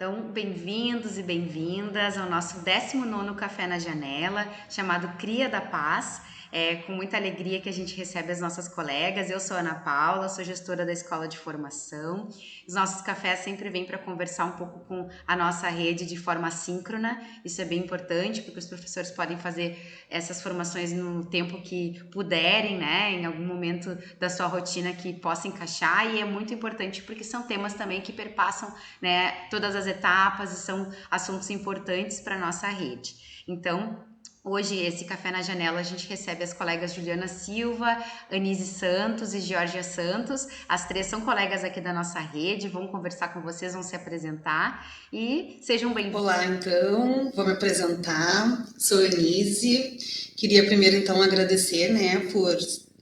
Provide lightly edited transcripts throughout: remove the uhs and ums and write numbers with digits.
Então, bem-vindos e bem-vindas ao nosso 19º Café na Janela, chamado Cria da Paz. É com muita alegria que a gente recebe as nossas colegas. Eu sou a Ana Paula, sou gestora da Escola de Formação. Os nossos cafés sempre vêm para conversar um pouco com a nossa rede de forma síncrona. Isso é bem importante, porque os professores podem fazer essas formações no tempo que puderem, né? Em algum momento da sua rotina que possa encaixar. E é muito importante porque são temas também que perpassam, né, todas as etapas e são assuntos importantes para a nossa rede. Então, hoje, esse Café na Janela, a gente recebe as colegas Juliana Silva, Anise Santos e Georgia Santos. As três são colegas aqui da nossa rede, vão conversar com vocês, vão se apresentar e sejam bem-vindos. Olá, então, vou me apresentar. Sou Anise. Queria primeiro, então, agradecer, né,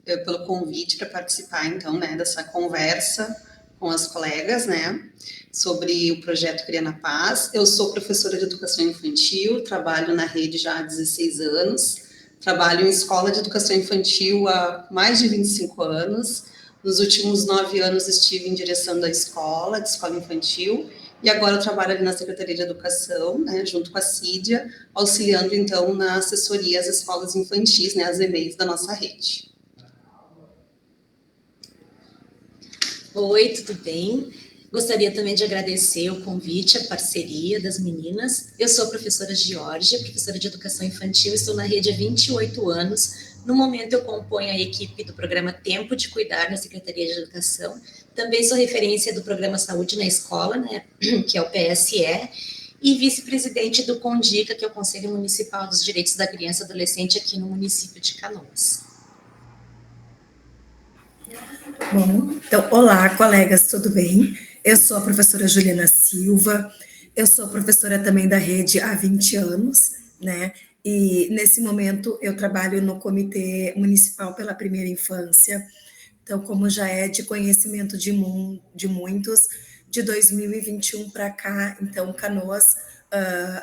pelo convite para participar, então, né, dessa conversa com as colegas, né, sobre o projeto Cria na Paz. Eu sou professora de educação infantil, trabalho na rede já há 16 anos, trabalho em escola de educação infantil há mais de 25 anos. Nos últimos 9 anos estive em direção da escola, de escola infantil, e agora eu trabalho ali na Secretaria de Educação, né, junto com a Cídia, auxiliando, então, na assessoria às escolas infantis, né, as EMEIs da nossa rede. Oi, tudo bem? Gostaria também de agradecer o convite, a parceria das meninas. Eu sou a professora Georgia, professora de Educação Infantil, estou na rede há 28 anos. No momento, eu componho a equipe do programa Tempo de Cuidar na Secretaria de Educação. Também sou referência do programa Saúde na Escola, né, que é o PSE, e vice-presidente do CONDICA, que é o Conselho Municipal dos Direitos da Criança e Adolescente aqui no município de Canoas. Bom, então, olá, colegas, tudo bem? Eu sou a professora Juliana Silva, eu sou professora também da rede há 20 anos, né? E nesse momento eu trabalho no Comitê Municipal pela Primeira Infância. Então, como já é de conhecimento de muitos, de 2021 para cá, então, Canoas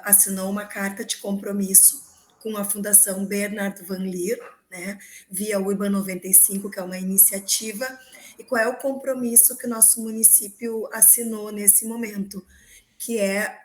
assinou uma carta de compromisso com a Fundação Bernard Van Leer, né, via o IBA 95, que é uma iniciativa. E qual é o compromisso que o nosso município assinou nesse momento? Que é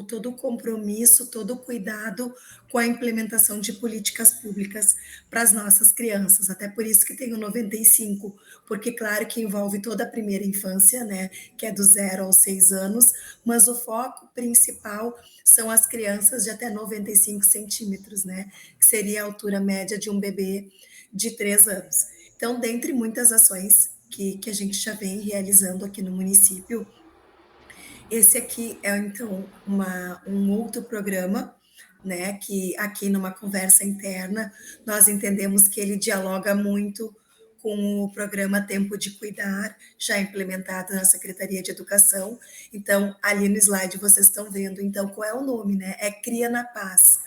todo o compromisso, todo o cuidado com a implementação de políticas públicas para as nossas crianças. Até por isso que tem o 95, porque claro que envolve toda a primeira infância, né, que é do 0 aos 6 anos, mas o foco principal são as crianças de até 95 centímetros, né, que seria a altura média de um bebê de 3 anos. Então, dentre muitas ações que a gente já vem realizando aqui no município, esse aqui é, então, um outro programa, né, que aqui numa conversa interna, nós entendemos que ele dialoga muito com o programa Tempo de Cuidar, já implementado na Secretaria de Educação. Então, ali no slide vocês estão vendo, então, qual é o nome, né? É Cria na Paz.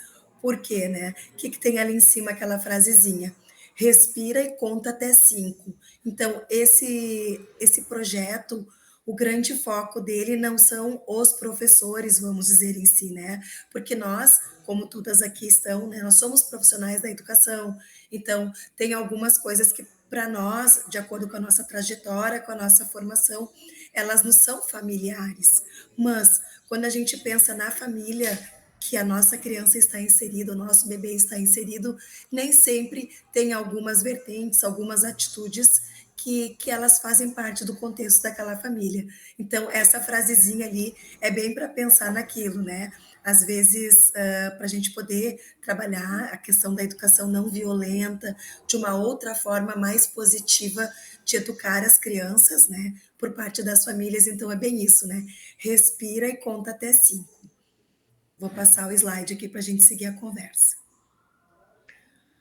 Por quê, né? O que tem ali em cima aquela frasezinha? Respira e conta até 5. Então, esse projeto, o grande foco dele não são os professores, vamos dizer em si, né? Porque nós, como todas aqui estão, né, nós somos profissionais da educação, então tem algumas coisas que para nós, de acordo com a nossa trajetória, com a nossa formação, elas não são familiares. Mas quando a gente pensa na família que a nossa criança está inserida, o nosso bebê está inserido, nem sempre tem algumas vertentes, algumas atitudes que elas fazem parte do contexto daquela família. Então, essa frasezinha ali é bem para pensar naquilo, né? Às vezes, para a gente poder trabalhar a questão da educação não violenta, de uma outra forma mais positiva de educar as crianças, né? Por parte das famílias, então é bem isso, né? Respira e conta até 5. Vou passar o slide aqui para a gente seguir a conversa.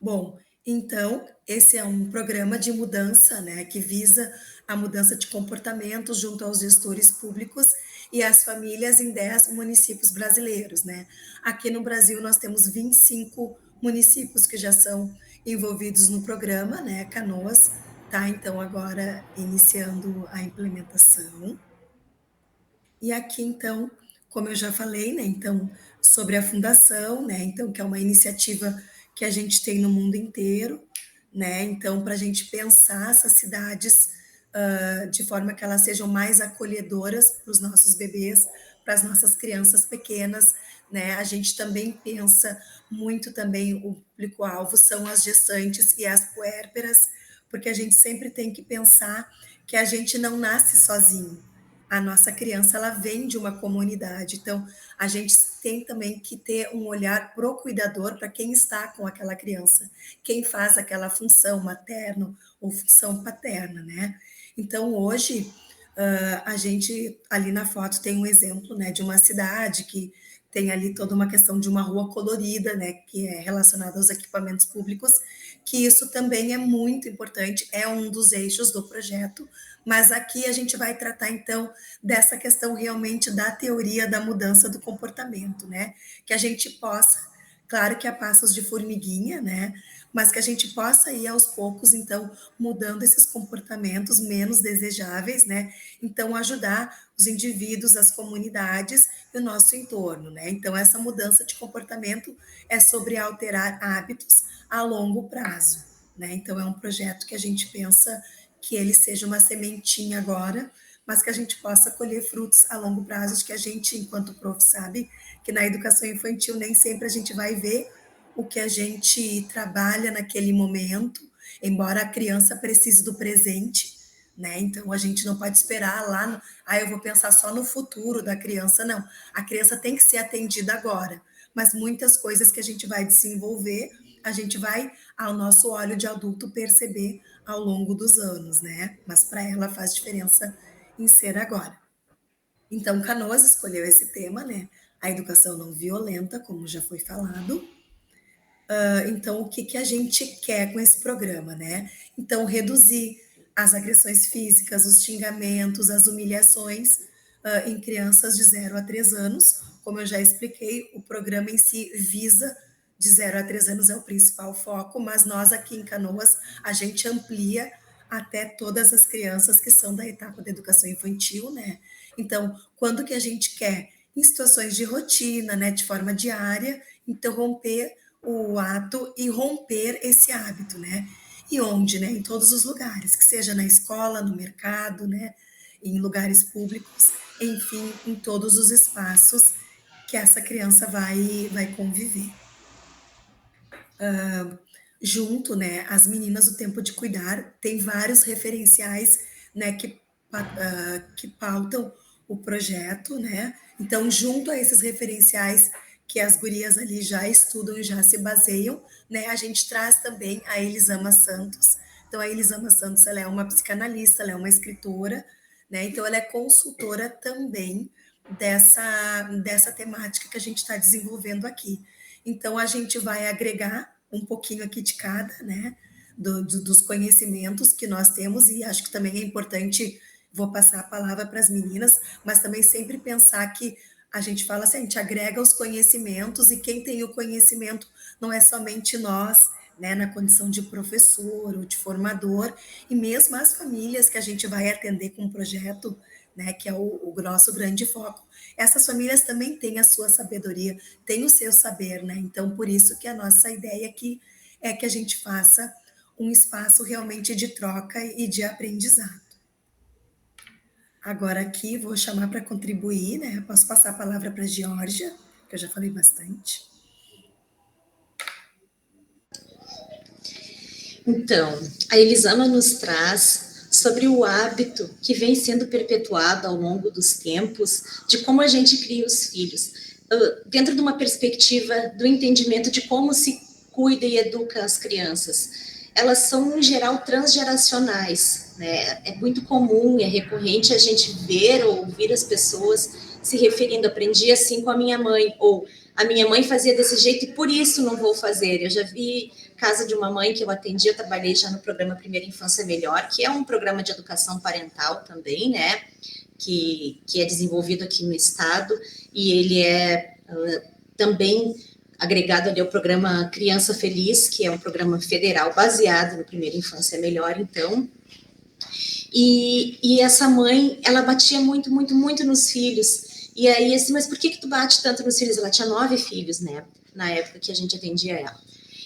Bom, então, esse é um programa de mudança, né, que visa a mudança de comportamento junto aos gestores públicos e às famílias em 10 municípios brasileiros, né? Aqui no Brasil nós temos 25 municípios que já são envolvidos no programa, né? Canoas está então agora iniciando a implementação. E aqui então, como eu já falei, né, então sobre a fundação, né, então que é uma iniciativa que a gente tem no mundo inteiro, né, então para a gente pensar essas cidades de forma que elas sejam mais acolhedoras para os nossos bebês, para as nossas crianças pequenas, né? A gente também pensa muito também, o público-alvo são as gestantes e as puérperas, porque a gente sempre tem que pensar que a gente não nasce sozinho. A nossa criança, ela vem de uma comunidade, então a gente tem também que ter um olhar pro cuidador, para quem está com aquela criança, quem faz aquela função materno ou função paterna, né? Então, hoje, a gente, ali na foto, tem um exemplo, né, de uma cidade que tem ali toda uma questão de uma rua colorida, né, que é relacionada aos equipamentos públicos, que isso também é muito importante, é um dos eixos do projeto, mas aqui a gente vai tratar, então, dessa questão realmente da teoria da mudança do comportamento, né, que a gente possa, claro que a passos de formiguinha, né, mas que a gente possa ir aos poucos, então, mudando esses comportamentos menos desejáveis, né? Então, ajudar os indivíduos, as comunidades e o nosso entorno, né? Então, essa mudança de comportamento é sobre alterar hábitos a longo prazo, né? Então, é um projeto que a gente pensa que ele seja uma sementinha agora, mas que a gente possa colher frutos a longo prazo, que a gente, enquanto prof, sabe que na educação infantil nem sempre a gente vai ver o que a gente trabalha naquele momento, embora a criança precise do presente, né? Então a gente não pode esperar lá, eu vou pensar só no futuro da criança, não. A criança tem que ser atendida agora, mas muitas coisas que a gente vai desenvolver, a gente vai, ao nosso olho de adulto, perceber ao longo dos anos, né? Mas para ela faz diferença em ser agora. Então, Canoas escolheu esse tema, né? A educação não violenta, como já foi falado. Então, o que, que a gente quer com esse programa, né? Então, reduzir as agressões físicas, os xingamentos, as humilhações em crianças de 0 a 3 anos. Como eu já expliquei, o programa em si visa de 0 a 3 anos, é o principal foco, mas nós aqui em Canoas, a gente amplia até todas as crianças que são da etapa da educação infantil, né? Então, quando que a gente quer, em situações de rotina, né, de forma diária, interromper o ato e romper esse hábito, né? E onde, né? Em todos os lugares, que seja na escola, no mercado, né? Em lugares públicos, enfim, em todos os espaços que essa criança vai conviver. Junto, né, as meninas, o tempo de cuidar, tem vários referenciais, né, que pautam o projeto, né? Então, junto a esses referenciais que as gurias ali já estudam e já se baseiam, né, a gente traz também a Elisama Santos. Então, a Elisama Santos, ela é uma psicanalista, ela é uma escritora, né? Então, ela é consultora também dessa temática que a gente está desenvolvendo aqui. Então, a gente vai agregar um pouquinho aqui de cada, né, dos conhecimentos que nós temos, e acho que também é importante, vou passar a palavra para as meninas, mas também sempre pensar que a gente fala assim, a gente agrega os conhecimentos, e quem tem o conhecimento não é somente nós, né, na condição de professor ou de formador, e mesmo as famílias que a gente vai atender com o projeto, né, que é o nosso grande foco. Essas famílias também têm a sua sabedoria, têm o seu saber, né? Então, por isso que a nossa ideia aqui é que a gente faça um espaço realmente de troca e de aprendizado. Agora aqui vou chamar para contribuir, né? Posso passar a palavra para a Geórgia, que eu já falei bastante. Então, a Elisama nos traz sobre o hábito que vem sendo perpetuado ao longo dos tempos de como a gente cria os filhos, dentro de uma perspectiva do entendimento de como se cuida e educa as crianças. Elas são, em geral, transgeracionais, né? É muito comum, é recorrente a gente ver ou ouvir as pessoas se referindo, aprendi assim com a minha mãe, ou a minha mãe fazia desse jeito e por isso não vou fazer. Eu já vi casa de uma mãe que eu atendi, eu trabalhei já no programa Primeira Infância Melhor, que é um programa de educação parental também, né, que é desenvolvido aqui no estado, e ele é também agregado ali ao programa Criança Feliz, que é um programa federal baseado no Primeira Infância Melhor, então. E essa mãe, ela batia muito, muito, muito nos filhos. E aí, assim, mas por que tu bate tanto nos filhos? Ela tinha 9 filhos, né, na época que a gente atendia ela.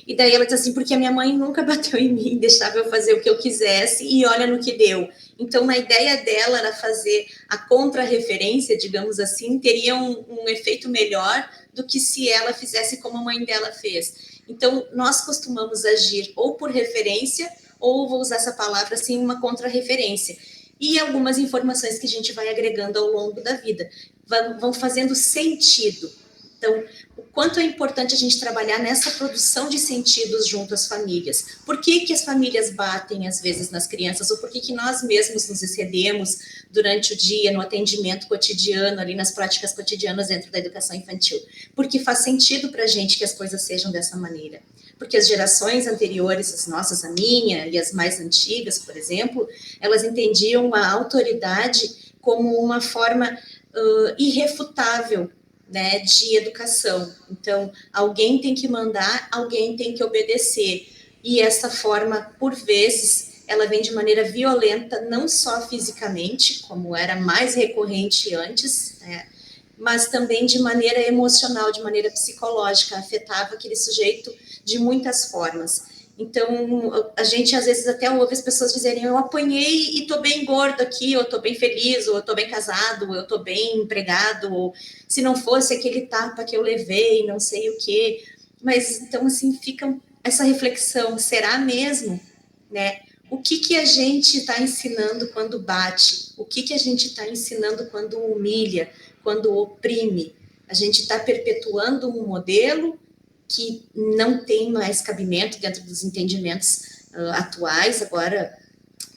E daí ela disse assim, porque a minha mãe nunca bateu em mim, deixava eu fazer o que eu quisesse, e olha no que deu. Então, na ideia dela era fazer a contrarreferência, digamos assim, teria um efeito melhor do que se ela fizesse como a mãe dela fez. Então, nós costumamos agir ou por referência, ou vou usar essa palavra assim, uma contrarreferência. E algumas informações que a gente vai agregando ao longo da vida vão fazendo sentido. Então, o quanto é importante a gente trabalhar nessa produção de sentidos junto às famílias. Por que as famílias batem, às vezes, nas crianças? Ou por que nós mesmos nos excedemos durante o dia, no atendimento cotidiano, ali nas práticas cotidianas dentro da educação infantil? Porque faz sentido para a gente que as coisas sejam dessa maneira. Porque as gerações anteriores, as nossas, a minha e as mais antigas, por exemplo, elas entendiam a autoridade como uma forma irrefutável, né, de educação. Então, alguém tem que mandar, alguém tem que obedecer. E essa forma, por vezes, ela vem de maneira violenta, não só fisicamente, como era mais recorrente antes, né, mas também de maneira emocional, de maneira psicológica, afetava aquele sujeito de muitas formas. Então, a gente às vezes até ouve as pessoas dizerem: eu apanhei e estou bem gordo aqui, ou estou bem feliz, ou eu estou bem casado, ou eu estou bem empregado, ou se não fosse aquele tapa que eu levei, não sei o quê. Mas, então, assim, fica essa reflexão, será mesmo, né? O que a gente está ensinando quando bate? O que a gente está ensinando quando humilha, quando oprime? A gente está perpetuando um modelo que não tem mais cabimento dentro dos entendimentos atuais, agora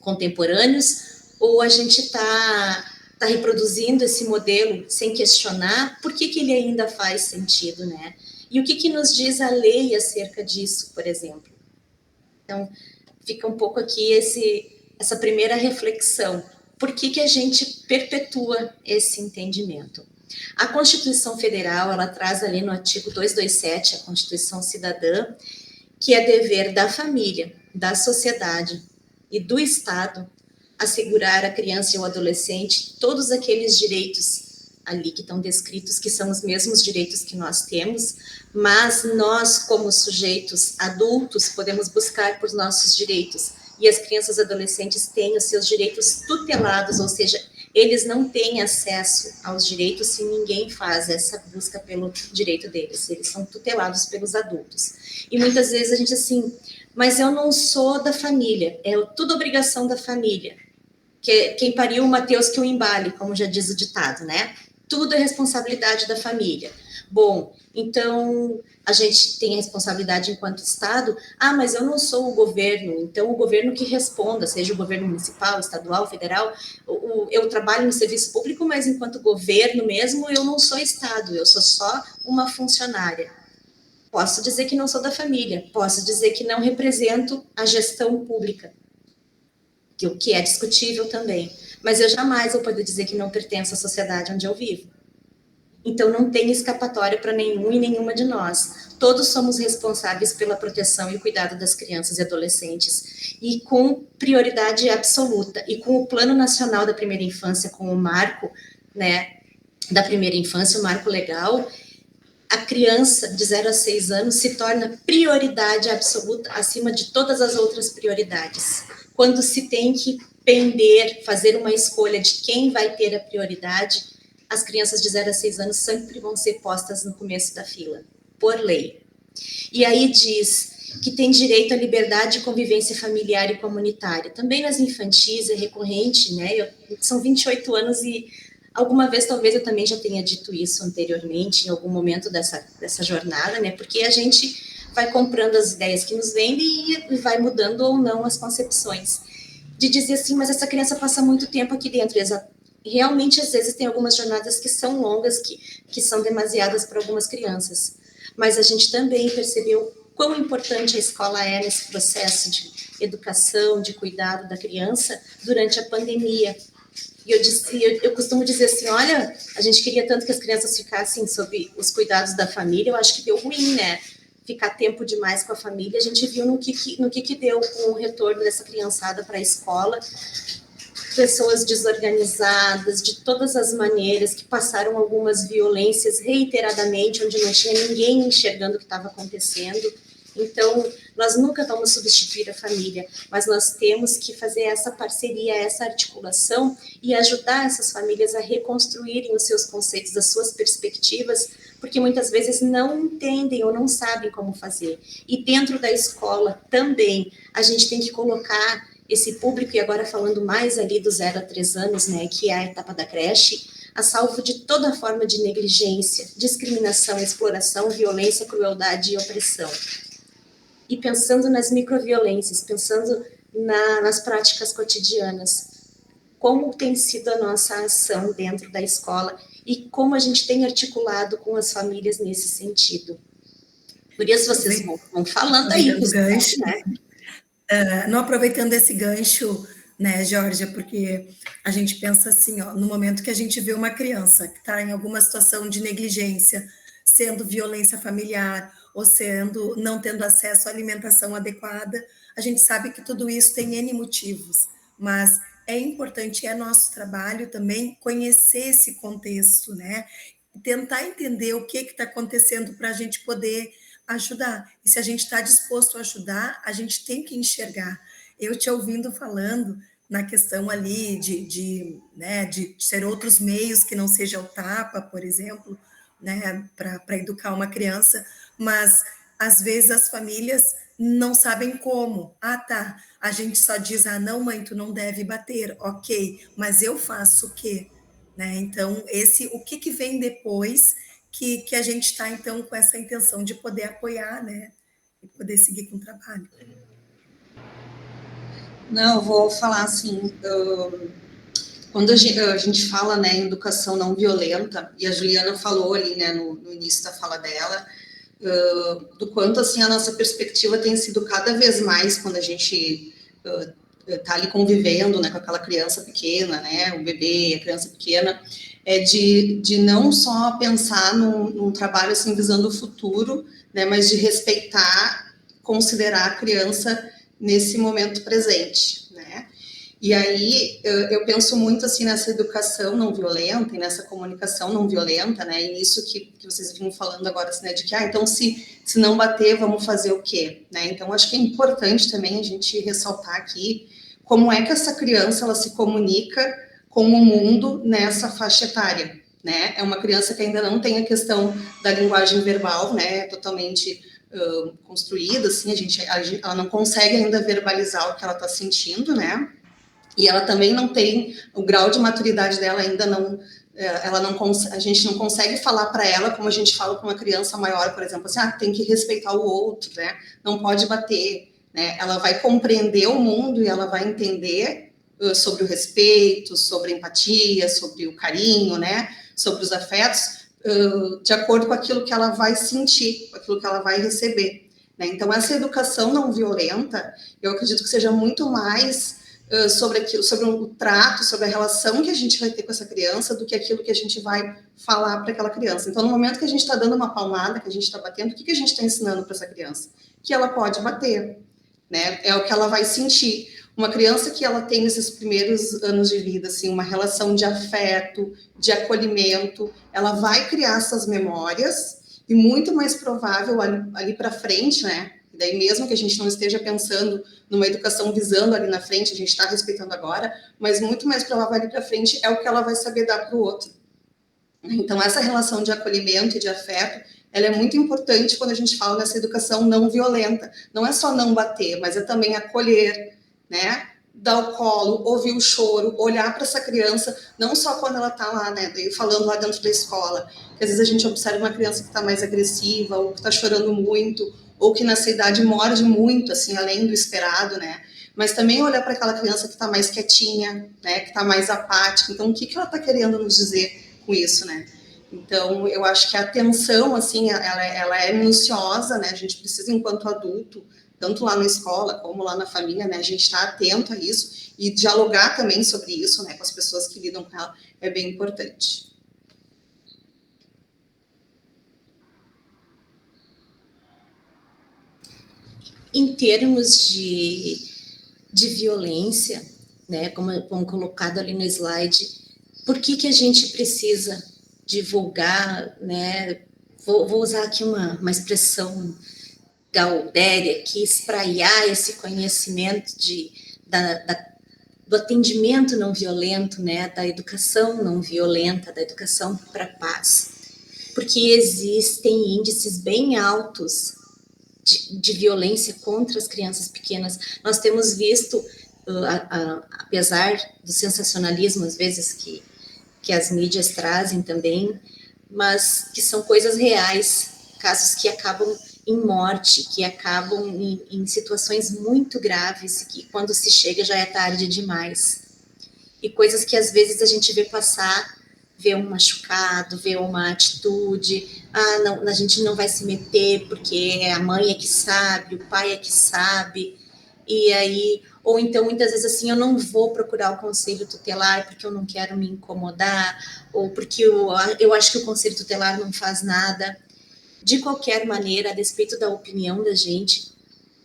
contemporâneos, ou a gente está reproduzindo esse modelo sem questionar por que ele ainda faz sentido, né? E o que nos diz a lei acerca disso, por exemplo? Então, fica um pouco aqui essa primeira reflexão. Por que a gente perpetua esse entendimento? A Constituição Federal, ela traz ali no artigo 227, a Constituição Cidadã, que é dever da família, da sociedade e do Estado assegurar à criança e ao adolescente todos aqueles direitos ali que estão descritos, que são os mesmos direitos que nós temos, mas nós, como sujeitos adultos, podemos buscar por nossos direitos, e as crianças e adolescentes têm os seus direitos tutelados, ou seja, eles não têm acesso aos direitos se ninguém faz essa busca pelo direito deles, eles são tutelados pelos adultos. E muitas vezes a gente assim, mas eu não sou da família, é tudo obrigação da família. Quem pariu o Mateus que o embale, como já diz o ditado, né? Tudo é responsabilidade da família. Bom, então a gente tem a responsabilidade enquanto Estado. Ah, mas eu não sou o governo, então o governo que responda, seja o governo municipal, estadual, federal. Eu trabalho no serviço público, mas enquanto governo mesmo, eu não sou Estado, eu sou só uma funcionária. Posso dizer que não sou da família, posso dizer que não represento a gestão pública, o que é discutível também, mas eu jamais vou poder dizer que não pertenço à sociedade onde eu vivo. Então, não tem escapatória para nenhum e nenhuma de nós. Todos somos responsáveis pela proteção e cuidado das crianças e adolescentes, e com prioridade absoluta, e com o Plano Nacional da Primeira Infância, com o marco, né, da primeira infância, o marco legal, a criança de 0 a 6 anos se torna prioridade absoluta acima de todas as outras prioridades. Quando se tem que fazer uma escolha de quem vai ter a prioridade, as crianças de 0 a 6 anos sempre vão ser postas no começo da fila, por lei. E aí diz que tem direito à liberdade de convivência familiar e comunitária. Também nas infantis é recorrente, né? São 28 anos e alguma vez talvez eu também já tenha dito isso anteriormente, em algum momento dessa jornada, né? Porque a gente vai comprando as ideias que nos vendem e vai mudando ou não as concepções. De dizer assim, mas essa criança passa muito tempo aqui dentro. Realmente, às vezes, tem algumas jornadas que são longas, que são demasiadas para algumas crianças. Mas a gente também percebeu quão importante a escola é nesse processo de educação, de cuidado da criança durante a pandemia. E eu costumo dizer assim, olha, a gente queria tanto que as crianças ficassem sob os cuidados da família, eu acho que deu ruim, né? Ficar tempo demais com a família, a gente viu no que deu com o retorno dessa criançada para a escola, pessoas desorganizadas, de todas as maneiras, que passaram algumas violências reiteradamente, onde não tinha ninguém enxergando o que estava acontecendo. Então, Nós nunca vamos substituir a família, mas nós temos que fazer essa parceria, essa articulação e ajudar essas famílias a reconstruírem os seus conceitos, as suas perspectivas, porque muitas vezes não entendem ou não sabem como fazer. E dentro da escola também, a gente tem que colocar esse público, e agora falando mais ali do 0 a 3 anos, né, que é a etapa da creche, a salvo de toda forma de negligência, discriminação, exploração, violência, crueldade e opressão. E pensando nas microviolências, pensando nas práticas cotidianas, como tem sido a nossa ação dentro da escola e como a gente tem articulado com as famílias nesse sentido. Por isso vocês vão falando aí, gancho, né? Não aproveitando esse gancho, né, Georgia, porque a gente pensa assim, ó, no momento que a gente vê uma criança que está em alguma situação de negligência, sendo violência familiar, ou sendo não tendo acesso à alimentação adequada, a gente sabe que tudo isso tem N motivos, mas é importante, é nosso trabalho também conhecer esse contexto, né? Tentar entender o que está acontecendo para a gente poder ajudar. E se a gente está disposto a ajudar, a gente tem que enxergar. Eu te ouvindo falando na questão ali né, de ser outros meios que não seja o tapa, por exemplo, né, para educar uma criança, mas às vezes as famílias não sabem como. Ah, tá, a gente só diz, ah, não, mãe, tu não deve bater, ok, mas eu faço o quê? Né? Então, o que vem depois que a gente está, então, com essa intenção de poder apoiar, né? E poder seguir com o trabalho. Não, eu vou falar assim, quando a gente fala, né, em educação não violenta, e a Juliana falou ali, né, no início da fala dela, do quanto, assim, a nossa perspectiva tem sido cada vez mais, quando a gente está ali convivendo, né, com aquela criança pequena, né, o bebê, a criança pequena, de não só pensar num trabalho, assim, visando o futuro, né, mas de respeitar, considerar a criança nesse momento presente, né. E aí, eu penso muito, assim, nessa educação não violenta e nessa comunicação não violenta, né, e nisso que vocês vinham falando agora, assim, né, de que, então, se não bater, vamos fazer o quê, né, então, acho que é importante também a gente ressaltar aqui como é que essa criança, ela se comunica com o mundo nessa faixa etária, né, é uma criança que ainda não tem a questão da linguagem verbal, né, totalmente construída, assim, ela não consegue ainda verbalizar o que ela está sentindo, né, e ela também não tem o grau de maturidade dela ainda não, a gente não consegue falar para ela como a gente fala com uma criança maior, por exemplo, assim, tem que respeitar o outro, né? Não pode bater, né? Ela vai compreender o mundo e ela vai entender sobre o respeito, sobre a empatia, sobre o carinho, né? Sobre os afetos, de acordo com aquilo que ela vai sentir, com aquilo que ela vai receber, né? Então, essa educação não violenta, eu acredito que seja muito mais sobre aquilo, sobre o trato, sobre a relação que a gente vai ter com essa criança, do que aquilo que a gente vai falar para aquela criança. Então, no momento que a gente está dando uma palmada, que a gente está batendo, o que a gente está ensinando para essa criança? Que ela pode bater, né? É o que ela vai sentir. Uma criança que ela tem nesses primeiros anos de vida, assim, uma relação de afeto, de acolhimento, ela vai criar essas memórias, e muito mais provável ali para frente, né? Daí mesmo que a gente não esteja pensando numa educação visando ali na frente, a gente está respeitando agora, mas muito mais provável ali para frente é o que ela vai saber dar para o outro. Então, essa relação de acolhimento e de afeto, ela é muito importante quando a gente fala nessa educação não violenta. Não é só não bater, mas é também acolher, né? Dar o colo, ouvir o choro, olhar para essa criança, não só quando ela está lá, né, falando lá dentro da escola, que às vezes a gente observa uma criança que está mais agressiva, ou que está chorando muito, ou que nessa idade morde muito, assim, além do esperado, né, mas também olhar para aquela criança que está mais quietinha, né, que está mais apática. Então, o que ela está querendo nos dizer com isso, né? Então, eu acho que a atenção, assim, ela é minuciosa, né, a gente precisa, enquanto adulto, tanto lá na escola como lá na família, né, a gente está atento a isso e dialogar também sobre isso, né, com as pessoas que lidam com ela, é bem importante. Em termos de violência, né, como colocado ali no slide, por que a gente precisa divulgar, né, vou usar aqui uma expressão Galdéria, que espraiar esse conhecimento do atendimento não violento, né, da educação não violenta, da educação para a paz, porque existem índices bem altos de violência contra as crianças pequenas. Nós temos visto, apesar do sensacionalismo, às vezes, que as mídias trazem também, mas que são coisas reais, casos que acabam em morte, que acabam em situações muito graves, que quando se chega já é tarde demais. E coisas que às vezes a gente vê passar, vê um machucado, vê uma atitude, não, a gente não vai se meter porque a mãe é que sabe, o pai é que sabe, e aí, ou então muitas vezes assim, eu não vou procurar o conselho tutelar porque eu não quero me incomodar, ou porque eu acho que o conselho tutelar não faz nada. De qualquer maneira, a despeito da opinião da gente,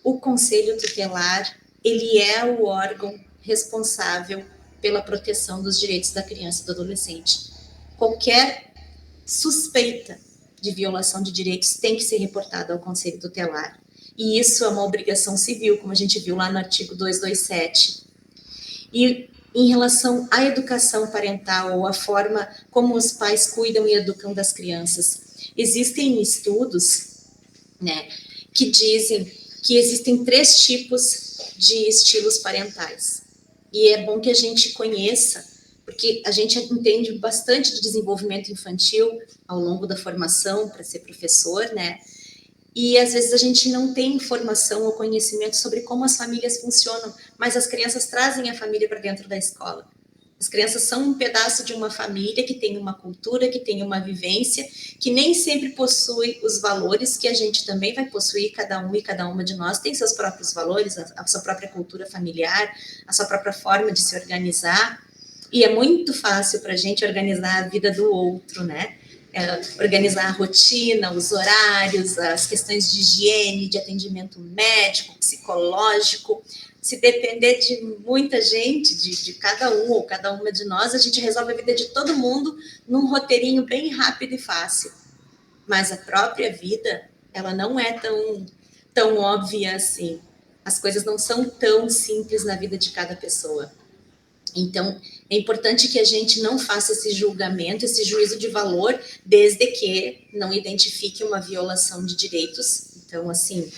o conselho tutelar, ele é o órgão responsável pela proteção dos direitos da criança e do adolescente. Qualquer suspeita de violação de direitos tem que ser reportada ao conselho tutelar. E isso é uma obrigação civil, como a gente viu lá no artigo 227. E em relação à educação parental, ou a forma como os pais cuidam e educam das crianças, existem estudos, né, que dizem que existem 3 tipos de estilos parentais. E é bom que a gente conheça, porque a gente entende bastante de desenvolvimento infantil ao longo da formação para ser professor, né? E às vezes a gente não tem informação ou conhecimento sobre como as famílias funcionam, mas as crianças trazem a família para dentro da escola. As crianças são um pedaço de uma família que tem uma cultura, que tem uma vivência, que nem sempre possui os valores que a gente também vai possuir, cada um e cada uma de nós tem seus próprios valores, a sua própria cultura familiar, a sua própria forma de se organizar, e é muito fácil para a gente organizar a vida do outro, né? Organizar a rotina, os horários, as questões de higiene, de atendimento médico, psicológico. Se depender de muita gente, de cada um ou cada uma de nós, a gente resolve a vida de todo mundo num roteirinho bem rápido e fácil. Mas a própria vida, ela não é tão óbvia assim. As coisas não são tão simples na vida de cada pessoa. Então, é importante que a gente não faça esse julgamento, esse juízo de valor, desde que não identifique uma violação de direitos. Então, assim,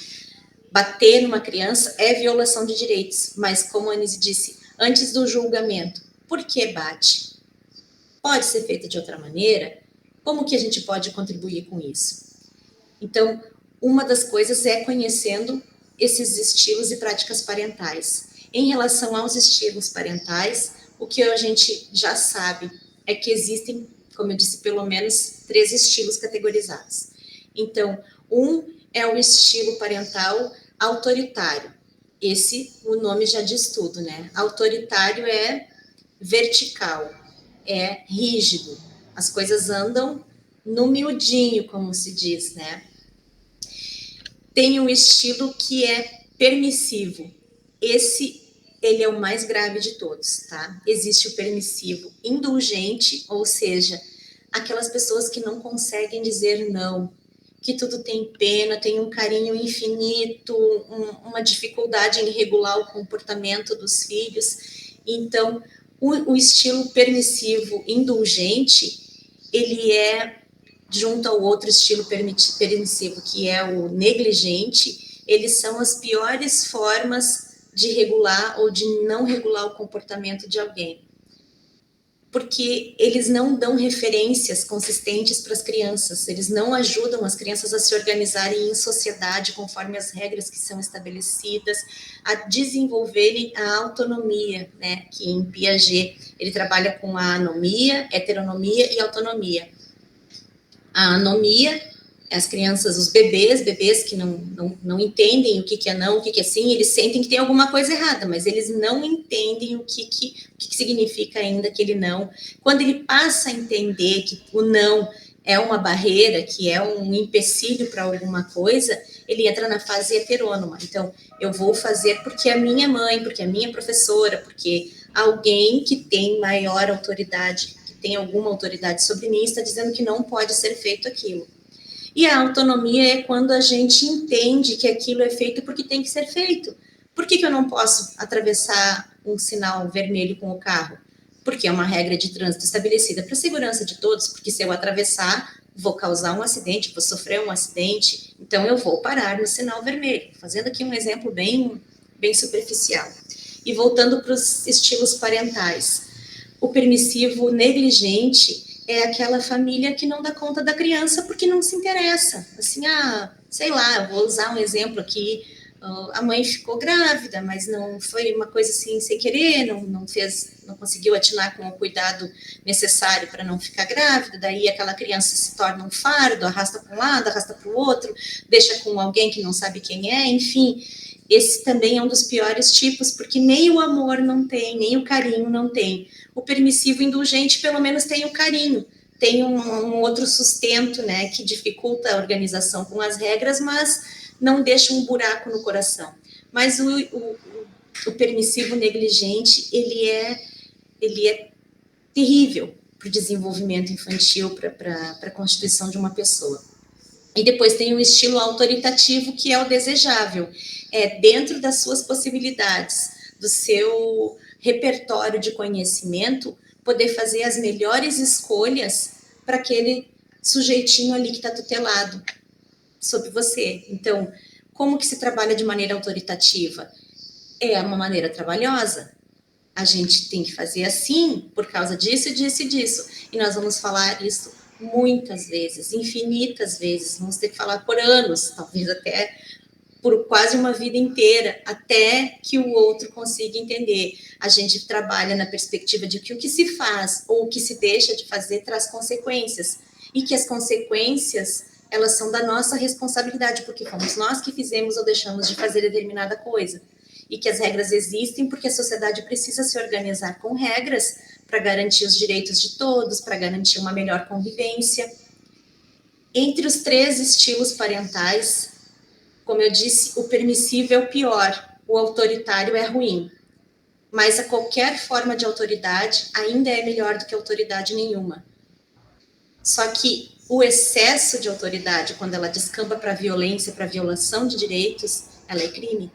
bater numa criança é violação de direitos, mas como a Anise disse, antes do julgamento, por que bate? Pode ser feito de outra maneira? Como que a gente pode contribuir com isso? Então, uma das coisas é conhecendo esses estilos e práticas parentais. Em relação aos estilos parentais, o que a gente já sabe é que existem, como eu disse, pelo menos 3 estilos categorizados. Então, um é o estilo parental autoritário. Esse, o nome já diz tudo, né? Autoritário é vertical, é rígido. As coisas andam no miudinho, como se diz, né? Tem um estilo que é permissivo. Ele é o mais grave de todos, tá? Existe o permissivo indulgente, ou seja, aquelas pessoas que não conseguem dizer não, que tudo tem pena, tem um carinho infinito, uma dificuldade em regular o comportamento dos filhos. Então, o estilo permissivo indulgente, ele é junto ao outro estilo permissivo, que é o negligente, eles são as piores formas de regular ou de não regular o comportamento de alguém. Porque eles não dão referências consistentes para as crianças, eles não ajudam as crianças a se organizarem em sociedade conforme as regras que são estabelecidas, a desenvolverem a autonomia, né? Que em Piaget ele trabalha com a anomia, heteronomia e autonomia. A anomia, as crianças, os bebês que não entendem o que é não, o que é sim, eles sentem que tem alguma coisa errada, mas eles não entendem o que significa ainda aquele não. Quando ele passa a entender que o não é uma barreira, que é um empecilho para alguma coisa, ele entra na fase heterônoma. Então, eu vou fazer porque a minha mãe, porque a minha professora, porque alguém que tem maior autoridade, tem alguma autoridade sobre mim, está dizendo que não pode ser feito aquilo. E a autonomia é quando a gente entende que aquilo é feito porque tem que ser feito. Por que eu não posso atravessar um sinal vermelho com o carro? Porque é uma regra de trânsito estabelecida para a segurança de todos, porque se eu atravessar, vou causar um acidente, vou sofrer um acidente, então eu vou parar no sinal vermelho. Fazendo aqui um exemplo bem superficial. E voltando para os estilos parentais. O permissivo negligente é aquela família que não dá conta da criança porque não se interessa. Assim, sei lá, eu vou usar um exemplo aqui, a mãe ficou grávida, mas não foi uma coisa assim sem querer, não conseguiu atinar com o cuidado necessário para não ficar grávida, daí aquela criança se torna um fardo, arrasta para um lado, arrasta para o outro, deixa com alguém que não sabe quem é, enfim, esse também é um dos piores tipos, porque nem o amor não tem, nem o carinho não tem. O permissivo indulgente pelo menos tem o carinho, tem um outro sustento, né, que dificulta a organização com as regras, mas não deixa um buraco no coração. Mas o permissivo negligente, ele é terrível para o desenvolvimento infantil, para a constituição de uma pessoa. E depois tem o estilo autoritativo, que é o desejável. É dentro das suas possibilidades, do seu repertório de conhecimento, poder fazer as melhores escolhas para aquele sujeitinho ali que está tutelado sobre você. Então, como que se trabalha de maneira autoritativa? É uma maneira trabalhosa. A gente tem que fazer assim, por causa disso, disso e disso. E nós vamos falar isso muitas vezes, infinitas vezes. Vamos ter que falar por anos, talvez até por quase uma vida inteira, até que o outro consiga entender. A gente trabalha na perspectiva de que o que se faz ou o que se deixa de fazer traz consequências. E que as consequências, elas são da nossa responsabilidade, porque fomos nós que fizemos ou deixamos de fazer determinada coisa. E que as regras existem porque a sociedade precisa se organizar com regras para garantir os direitos de todos, para garantir uma melhor convivência. Entre os 3 estilos parentais, como eu disse, o permissivo é o pior, o autoritário é ruim. Mas a qualquer forma de autoridade ainda é melhor do que autoridade nenhuma. Só que o excesso de autoridade, quando ela descamba para violência, para violação de direitos, ela é crime.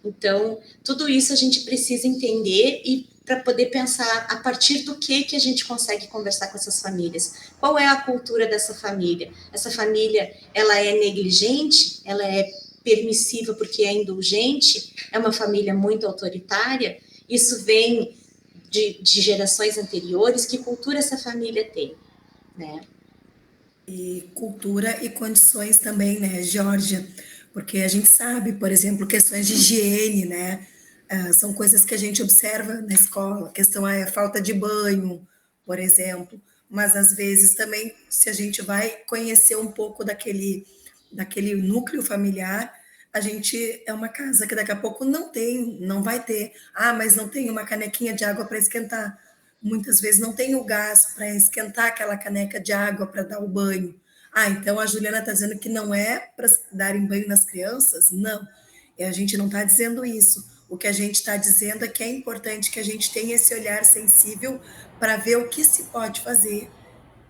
Então, tudo isso a gente precisa entender e para poder pensar a partir do que a gente consegue conversar com essas famílias. Qual é a cultura dessa família? Essa família, ela é negligente? Ela é permissiva porque é indulgente? É uma família muito autoritária? Isso vem de gerações anteriores? Que cultura essa família tem, né? E cultura e condições também, né, Geórgia? Porque a gente sabe, por exemplo, questões de higiene, né? São coisas que a gente observa na escola. A questão é a falta de banho, por exemplo. Mas às vezes também, se a gente vai conhecer um pouco daquele núcleo familiar, a gente é uma casa que daqui a pouco não vai ter. Mas não tem uma canequinha de água para esquentar. Muitas vezes não tem o gás para esquentar aquela caneca de água para dar o banho. Então a Juliana está dizendo que não é para darem banho nas crianças? Não, a gente não está dizendo isso. O que a gente está dizendo é que é importante que a gente tenha esse olhar sensível para ver o que se pode fazer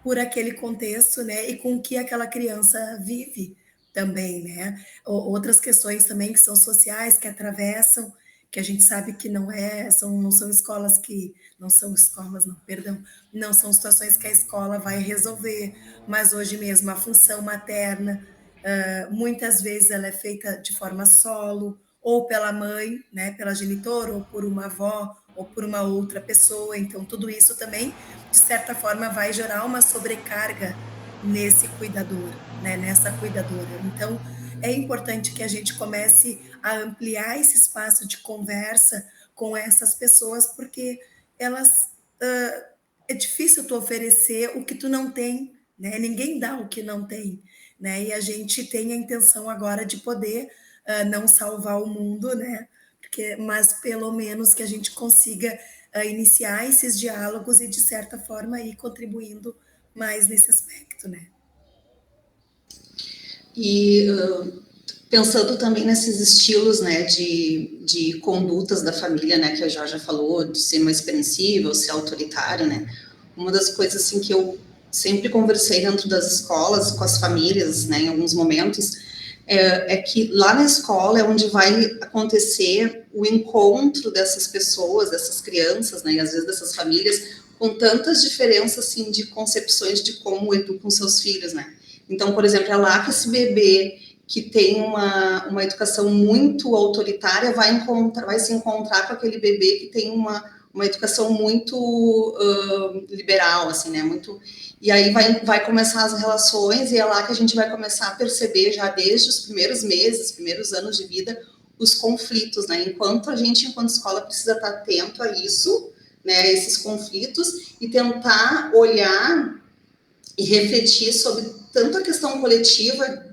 por aquele contexto, né, e com que aquela criança vive também, né. Outras questões também que são sociais, que atravessam, que a gente sabe que não são escolas que, não são situações que a escola vai resolver, mas hoje mesmo a função materna, muitas vezes ela é feita de forma solo, ou pela mãe, né, pela genitora, ou por uma avó, ou por uma outra pessoa. Então, tudo isso também, de certa forma, vai gerar uma sobrecarga nesse cuidador, né, nessa cuidadora. Então, é importante que a gente comece a ampliar esse espaço de conversa com essas pessoas, porque elas é difícil tu oferecer o que tu não tem, né? Ninguém dá o que não tem, né? E a gente tem a intenção agora de poder não salvar o mundo, né? Mas pelo menos que a gente consiga iniciar esses diálogos e, de certa forma, ir contribuindo mais nesse aspecto, né? E pensando também nesses estilos, né, de condutas da família, né, que a Georgia falou, de ser mais permissivo, ser autoritário, né, uma das coisas, assim, que eu sempre conversei dentro das escolas, com as famílias, né, em alguns momentos, é que lá na escola é onde vai acontecer o encontro dessas pessoas, dessas crianças, né, e às vezes dessas famílias, com tantas diferenças, assim, de concepções de como educam seus filhos, né. Então, por exemplo, é lá que esse bebê que tem uma educação muito autoritária vai se encontrar com aquele bebê que tem uma educação muito liberal, assim, né, muito... E aí vai começar as relações, e é lá que a gente vai começar a perceber, já desde os primeiros meses, primeiros anos de vida, os conflitos, né? Enquanto escola, precisa estar atento a isso, né? A esses conflitos, e tentar olhar e refletir sobre tanto a questão coletiva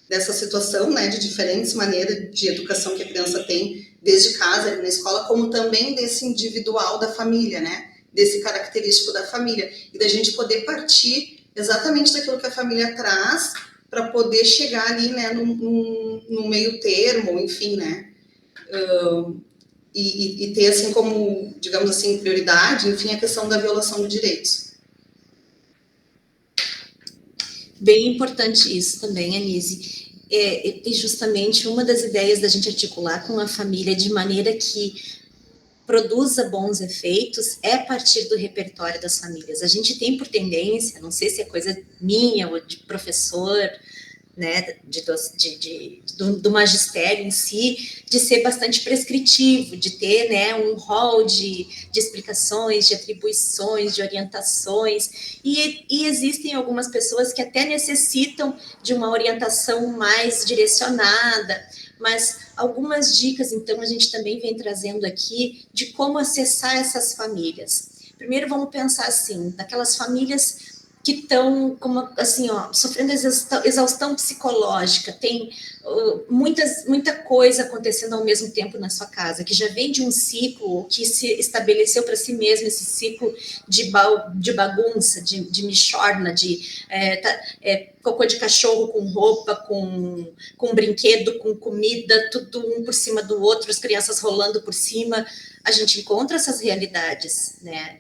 dessa situação, né? De diferentes maneiras de educação que a criança tem desde casa, na escola, como também desse individual da família, né? Desse característico da família, e da gente poder partir exatamente daquilo que a família traz para poder chegar ali, né, num meio termo, enfim, né, e ter, assim, como, digamos assim, prioridade, enfim, a questão da violação de direitos. Bem importante isso também, Anise. E justamente uma das ideias da gente articular com a família de maneira que produza bons efeitos é a partir do repertório das famílias. A gente tem por tendência, não sei se é coisa minha ou de professor, né, do magistério em si, de ser bastante prescritivo, de ter, né, um rol de explicações, de atribuições, de orientações, e existem algumas pessoas que até necessitam de uma orientação mais direcionada, mas algumas dicas, então, a gente também vem trazendo aqui de como acessar essas famílias. Primeiro, vamos pensar assim, daquelas famílias que estão, como assim, ó, sofrendo exaustão psicológica, tem muita coisa acontecendo ao mesmo tempo na sua casa, que já vem de um ciclo que se estabeleceu para si mesmo, esse ciclo de bagunça, de mixorna, cocô de cachorro com roupa, com brinquedo, com comida, tudo um por cima do outro, as crianças rolando por cima. A gente encontra essas realidades, né?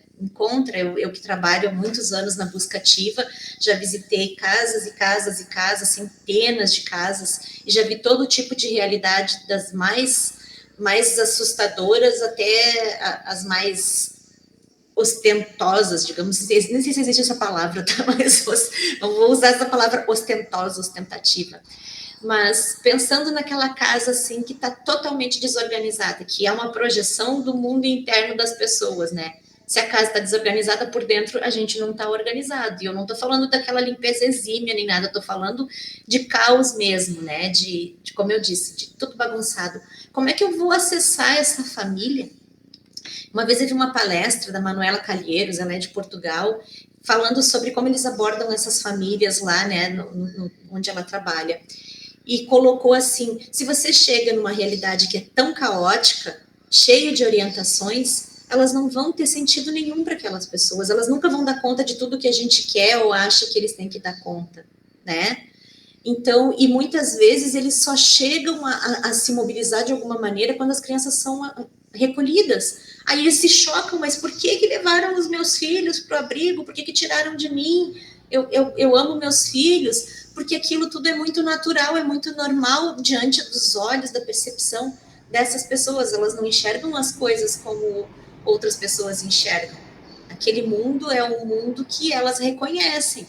Eu que trabalho há muitos anos na busca ativa, já visitei casas e casas e casas, centenas de casas, e já vi todo tipo de realidade, das mais assustadoras até as mais ostentosas, digamos, nem sei se existe essa palavra, tá? Mas vou usar essa palavra ostentosa, ostentativa. Mas pensando naquela casa assim que está totalmente desorganizada, que é uma projeção do mundo interno das pessoas, né? Se a casa está desorganizada por dentro, a gente não está organizado. E eu não estou falando daquela limpeza exímia nem nada, estou falando de caos mesmo, né? De, como eu disse, de tudo bagunçado. Como é que eu vou acessar essa família? Uma vez eu vi uma palestra da Manuela Calheiros, ela é de Portugal, falando sobre como eles abordam essas famílias lá, né, onde ela trabalha. E colocou assim, se você chega numa realidade que é tão caótica, cheia de orientações, elas não vão ter sentido nenhum para aquelas pessoas, elas nunca vão dar conta de tudo que a gente quer ou acha que eles têm que dar conta, né? Então, e muitas vezes eles só chegam a se mobilizar de alguma maneira quando as crianças são recolhidas. Aí eles se chocam, mas por que levaram os meus filhos para o abrigo? Por que tiraram de mim? Eu amo meus filhos, porque aquilo tudo é muito natural, é muito normal diante dos olhos, da percepção dessas pessoas. Elas não enxergam as coisas como outras pessoas enxergam. Aquele mundo é um mundo que elas reconhecem.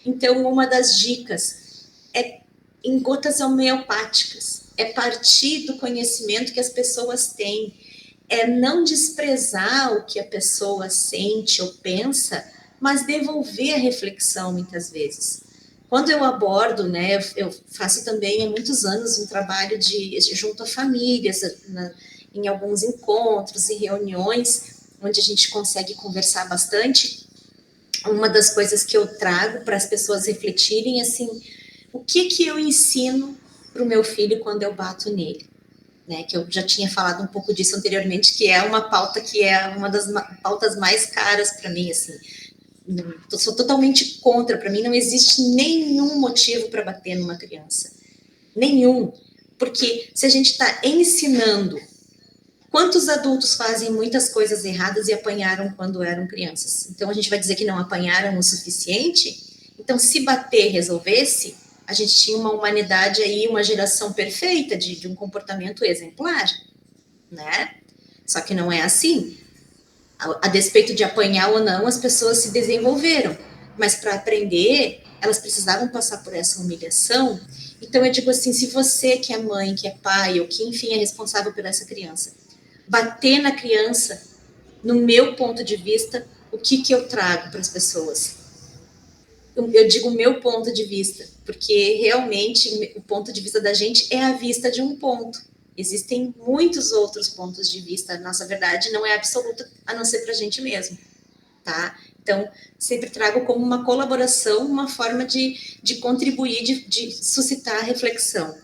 Então, uma das dicas é em gotas homeopáticas, é partir do conhecimento que as pessoas têm, é não desprezar o que a pessoa sente ou pensa, mas devolver a reflexão muitas vezes. Quando eu abordo, né, eu faço também há muitos anos um trabalho junto a famílias, em alguns encontros e reuniões, onde a gente consegue conversar bastante. Uma das coisas que eu trago para as pessoas refletirem, assim, o que eu ensino para o meu filho quando eu bato nele? Né, que eu já tinha falado um pouco disso anteriormente, que é uma pauta que é uma das pautas mais caras para mim, assim. Eu sou totalmente contra, para mim não existe nenhum motivo para bater numa criança. Nenhum. Porque se a gente está ensinando Quantos adultos fazem muitas coisas erradas e apanharam quando eram crianças? Então, a gente vai dizer que não apanharam o suficiente? Então, se bater resolvesse, a gente tinha uma humanidade aí, uma geração perfeita de um comportamento exemplar, né? Só que não é assim. A despeito de apanhar ou não, as pessoas se desenvolveram. Mas para aprender, elas precisavam passar por essa humilhação. Então, eu digo assim, se você que é mãe, que é pai, ou que, enfim, é responsável por essa criança, bater na criança, no meu ponto de vista, o que eu trago para as pessoas? Eu digo o meu ponto de vista, porque realmente o ponto de vista da gente é a vista de um ponto. Existem muitos outros pontos de vista, a nossa verdade não é absoluta, a não ser para a gente mesmo, tá? Então, sempre trago como uma colaboração, uma forma de contribuir, de suscitar a reflexão.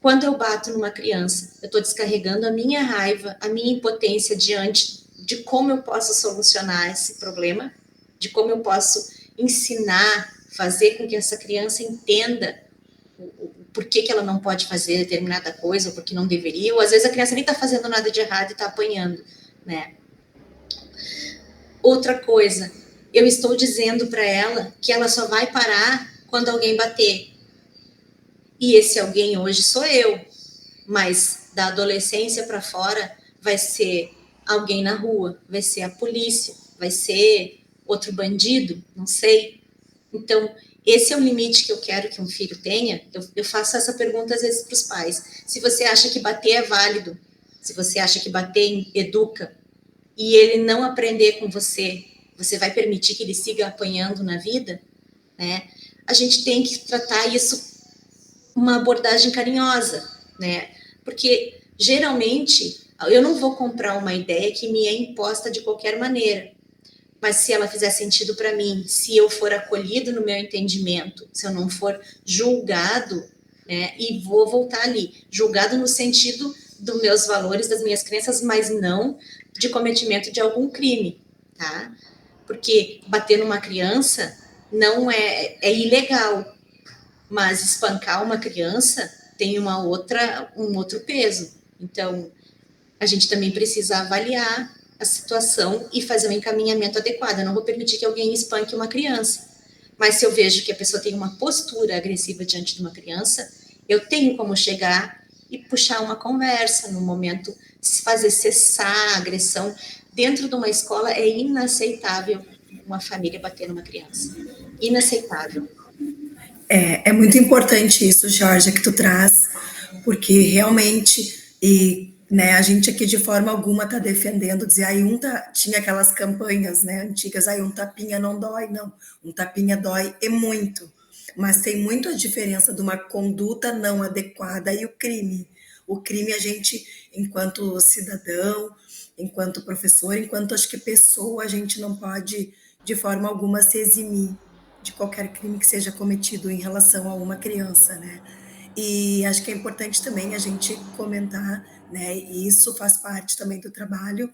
Quando eu bato numa criança, eu estou descarregando a minha raiva, a minha impotência diante de como eu posso solucionar esse problema, de como eu posso ensinar, fazer com que essa criança entenda o porquê que ela não pode fazer determinada coisa, ou porque não deveria, ou às vezes a criança nem está fazendo nada de errado e está apanhando, né? Outra coisa, eu estou dizendo para ela que ela só vai parar quando alguém bater. E esse alguém hoje sou eu, mas da adolescência para fora vai ser alguém na rua, vai ser a polícia, vai ser outro bandido, não sei. Então, esse é o limite que eu quero que um filho tenha. Eu faço essa pergunta às vezes para os pais. Se você acha que bater é válido, se você acha que bater educa, e ele não aprender com você, você vai permitir que ele siga apanhando na vida, né? A gente tem que tratar isso uma abordagem carinhosa, né? Porque geralmente eu não vou comprar uma ideia que me é imposta de qualquer maneira, mas se ela fizer sentido para mim, se eu for acolhido no meu entendimento, se eu não for julgado, né? E vou voltar ali, julgado no sentido dos meus valores, das minhas crenças, mas não de cometimento de algum crime, tá? Porque bater numa criança não é ilegal, mas espancar uma criança tem um outro peso. Então, a gente também precisa avaliar a situação e fazer um encaminhamento adequado. Eu não vou permitir que alguém espanque uma criança. Mas se eu vejo que a pessoa tem uma postura agressiva diante de uma criança, eu tenho como chegar e puxar uma conversa no momento, fazer cessar a agressão. Dentro de uma escola é inaceitável uma família bater numa criança. Inaceitável. É muito importante isso, Jorge, que tu traz, porque realmente, né, a gente aqui de forma alguma está defendendo, dizer, aí tinha aquelas campanhas, né, antigas, aí um tapinha não dói, não, um tapinha dói e muito, mas tem muito a diferença de uma conduta não adequada e o crime. O crime a gente, enquanto cidadão, enquanto professor, enquanto acho que pessoa, a gente não pode de forma alguma se eximir de qualquer crime que seja cometido em relação a uma criança, né? E acho que é importante também a gente comentar, né? E isso faz parte também do trabalho,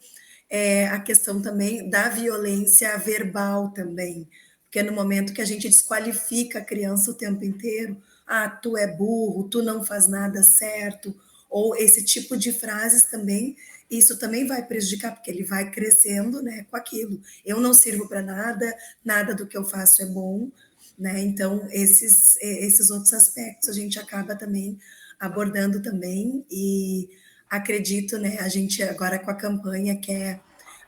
a questão também da violência verbal também, porque no momento que a gente desqualifica a criança o tempo inteiro, tu é burro, tu não faz nada certo, ou esse tipo de frases também, isso também vai prejudicar, porque ele vai crescendo, né, com aquilo. Eu não sirvo para nada, nada do que eu faço é bom, né? Então, esses outros aspectos a gente acaba também abordando também, e acredito, né, a gente agora com a campanha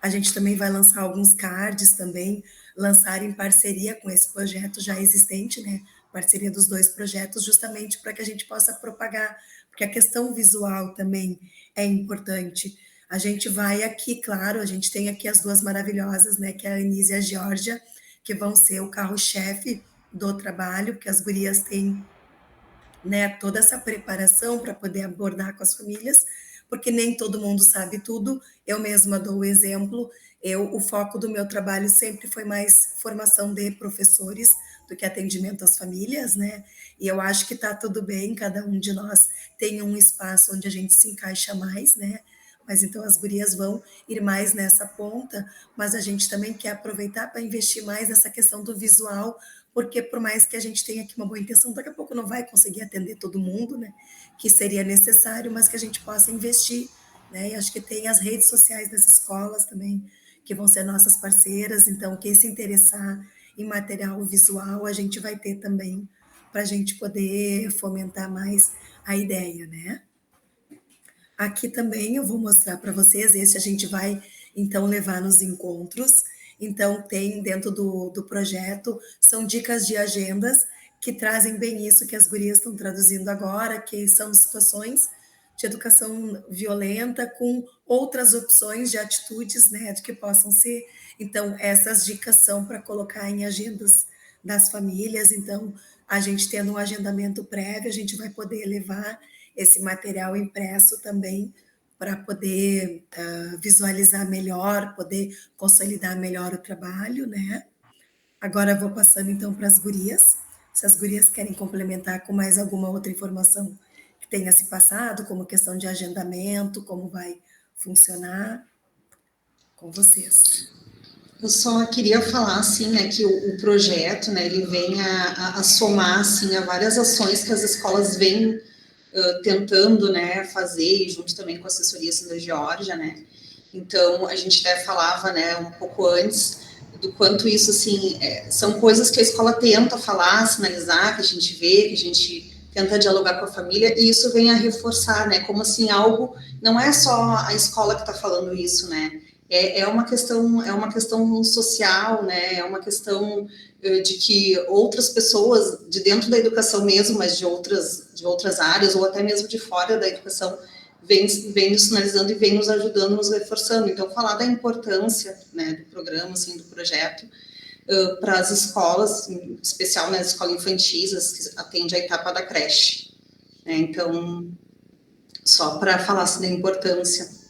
a gente também vai lançar alguns cards também, lançar em parceria com esse projeto já existente, né, parceria dos dois projetos, justamente para que a gente possa propagar, porque a questão visual também é importante. A gente vai aqui, claro, a gente tem aqui as duas maravilhosas, né, que é a Anise e a Georgia, que vão ser o carro-chefe do trabalho, porque as gurias têm, né, toda essa preparação para poder abordar com as famílias, porque nem todo mundo sabe tudo. Eu mesma dou o exemplo, o foco do meu trabalho sempre foi mais formação de professores do que atendimento às famílias, né? E eu acho que está tudo bem, cada um de nós tem um espaço onde a gente se encaixa mais, né? Mas então as gurias vão ir mais nessa ponta, mas a gente também quer aproveitar para investir mais nessa questão do visual, porque por mais que a gente tenha aqui uma boa intenção, daqui a pouco não vai conseguir atender todo mundo, né, que seria necessário, mas que a gente possa investir né? E acho que tem as redes sociais das escolas também, que vão ser nossas parceiras. Então, quem se interessar em material visual, a gente vai ter também, para a gente poder fomentar mais a ideia, né? Aqui também eu vou mostrar para vocês, esse a gente vai, então, levar nos encontros. Então, tem dentro do projeto, são dicas de agendas que trazem bem isso que as gurias estão traduzindo agora, que são situações de educação violenta com outras opções de atitudes, né, de que possam ser. Então, essas dicas são para colocar em agendas das famílias. Então, a gente tendo um agendamento prévio, a gente vai poder levar esse material impresso também para poder visualizar melhor, poder consolidar melhor o trabalho, né? Agora eu vou passando então para as gurias. Se as gurias querem complementar com mais alguma outra informação que tenha se passado, como questão de agendamento, como vai funcionar, com vocês. Eu só queria falar, assim, né, que o projeto, né, ele vem a somar, assim, a várias ações que as escolas vêm tentando, né, fazer, junto também com a assessoria Sandra Georgia, né. Então, a gente até falava, né, um pouco antes, do quanto isso, assim, são coisas que a escola tenta falar, sinalizar, que a gente vê, que a gente tenta dialogar com a família, e isso vem a reforçar, né, como assim, algo, não é só a escola que está falando isso, né, é uma questão social, né, é uma questão de que outras pessoas, de dentro da educação mesmo, mas de outras áreas, ou até mesmo de fora da educação, vem nos sinalizando e vem nos ajudando, nos reforçando. Então, falar da importância, né, do programa, assim, do projeto, para as escolas, em especial nas escolas infantis, as que atende a etapa da creche. Né? Então, só para falar assim, da importância.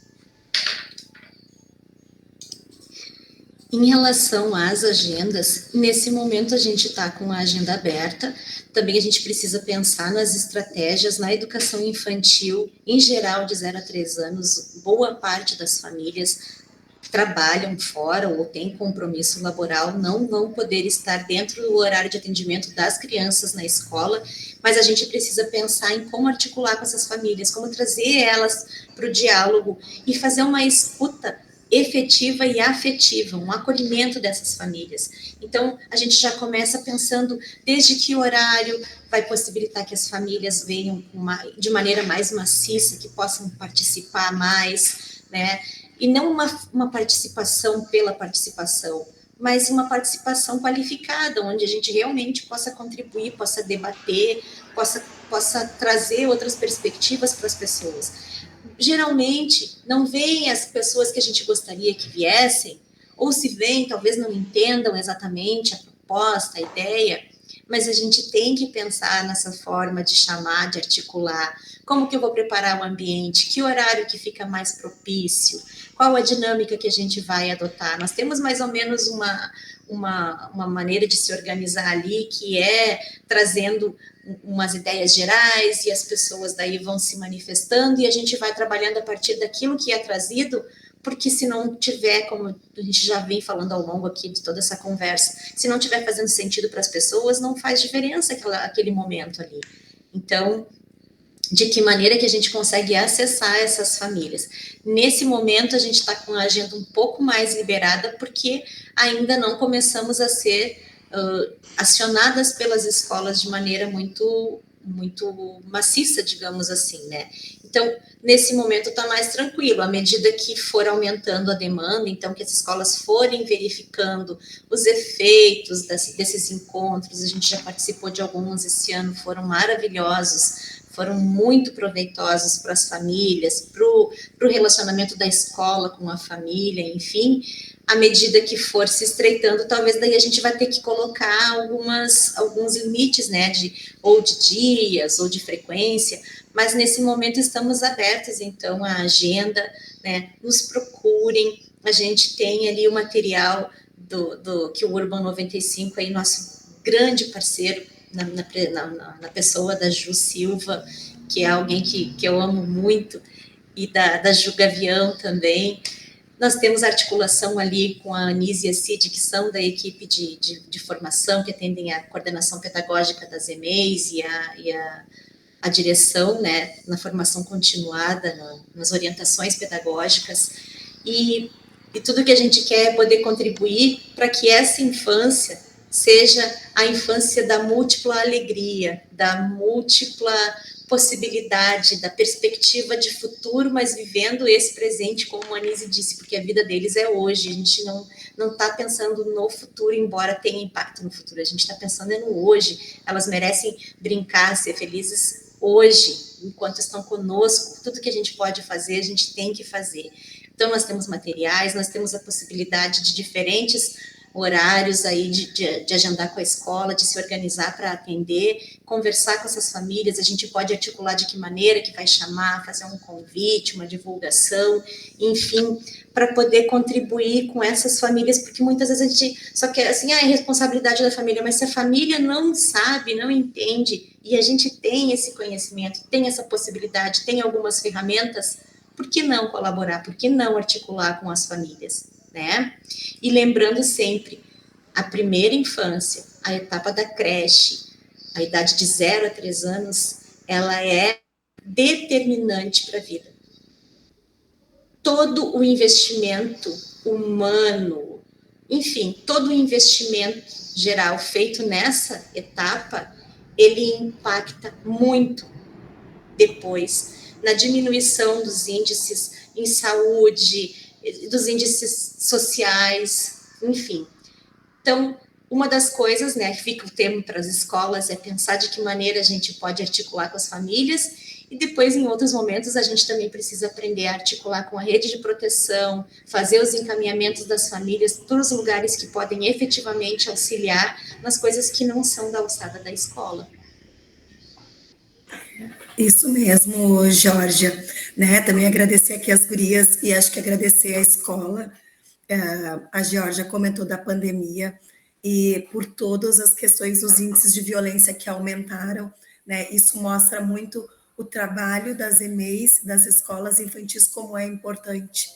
Em relação às agendas, nesse momento a gente está com a agenda aberta, também a gente precisa pensar nas estratégias na educação infantil, em geral, de 0 a 3 anos, boa parte das famílias trabalham fora ou têm compromisso laboral, não vão poder estar dentro do horário de atendimento das crianças na escola, mas a gente precisa pensar em como articular com essas famílias, como trazer elas para o diálogo e fazer uma escuta efetiva e afetiva, um acolhimento dessas famílias. Então, a gente já começa pensando desde que horário vai possibilitar que as famílias venham de maneira mais maciça, que possam participar mais, né? E não uma participação pela participação, mas uma participação qualificada, onde a gente realmente possa contribuir, possa debater, possa trazer outras perspectivas para as pessoas. Geralmente, não vêm as pessoas que a gente gostaria que viessem, ou se vêm, talvez não entendam exatamente a proposta, a ideia, mas a gente tem que pensar nessa forma de chamar, de articular, como que eu vou preparar o ambiente, que horário que fica mais propício, qual a dinâmica que a gente vai adotar. Nós temos mais ou menos uma maneira de se organizar ali, que é trazendo umas ideias gerais, e as pessoas daí vão se manifestando, e a gente vai trabalhando a partir daquilo que é trazido, porque se não tiver, como a gente já vem falando ao longo aqui de toda essa conversa, se não tiver fazendo sentido para as pessoas, não faz diferença aquele momento ali. Então, de que maneira que a gente consegue acessar essas famílias? Nesse momento, a gente está com a agenda um pouco mais liberada, porque ainda não começamos a ser acionadas pelas escolas de maneira muito maciça, digamos assim, né? Então, nesse momento está mais tranquilo, à medida que for aumentando a demanda, então que as escolas forem verificando os efeitos desses encontros, a gente já participou de alguns esse ano, foram maravilhosos, foram muito proveitosos para as famílias, para o relacionamento da escola com a família, enfim. À medida que for se estreitando, talvez daí a gente vai ter que colocar alguns limites, né, ou de dias, ou de frequência, mas nesse momento estamos abertos, então, à agenda, né, nos procurem, a gente tem ali o material que o Urban 95 é nosso grande parceiro, na pessoa da Ju Silva, que é alguém que eu amo muito, e da Ju Gavião também. Nós temos articulação ali com a Anise e a Cid, que são da equipe de formação, que atendem a coordenação pedagógica das EMEIs e a a direção, né, na formação continuada, nas orientações pedagógicas, e tudo que a gente quer é poder contribuir para que essa infância seja a infância da múltipla alegria, da múltipla possibilidade, da perspectiva de futuro, mas vivendo esse presente, como a Anise disse, porque a vida deles é hoje, a gente não está pensando no futuro, embora tenha impacto no futuro, a gente está pensando no hoje, elas merecem brincar, ser felizes hoje, enquanto estão conosco, tudo que a gente pode fazer, a gente tem que fazer. Então, nós temos materiais, nós temos a possibilidade de diferentes horários aí de agendar com a escola, de se organizar para atender, conversar com essas famílias, a gente pode articular de que maneira que vai chamar, fazer um convite, uma divulgação, enfim, para poder contribuir com essas famílias, porque muitas vezes a gente só quer, assim, é responsabilidade da família, mas se a família não sabe, não entende, e a gente tem esse conhecimento, tem essa possibilidade, tem algumas ferramentas, por que não colaborar, por que não articular com as famílias, né? E lembrando sempre, a primeira infância, a etapa da creche, a idade de 0 a 3 anos, ela é determinante para a vida. Todo o investimento humano, enfim, todo o investimento geral feito nessa etapa, ele impacta muito depois na diminuição dos índices em saúde, dos índices sociais, enfim. Então, uma das coisas, né, que fica o termo para as escolas é pensar de que maneira a gente pode articular com as famílias e depois, em outros momentos, a gente também precisa aprender a articular com a rede de proteção, fazer os encaminhamentos das famílias para os lugares que podem efetivamente auxiliar nas coisas que não são da alçada da escola. Isso mesmo, Georgia, né? Também agradecer aqui as gurias e acho que agradecer a escola. A Georgia comentou da pandemia e por todas as questões dos índices de violência que aumentaram, né? Isso mostra muito o trabalho das EMEIs, das escolas infantis, como é importante,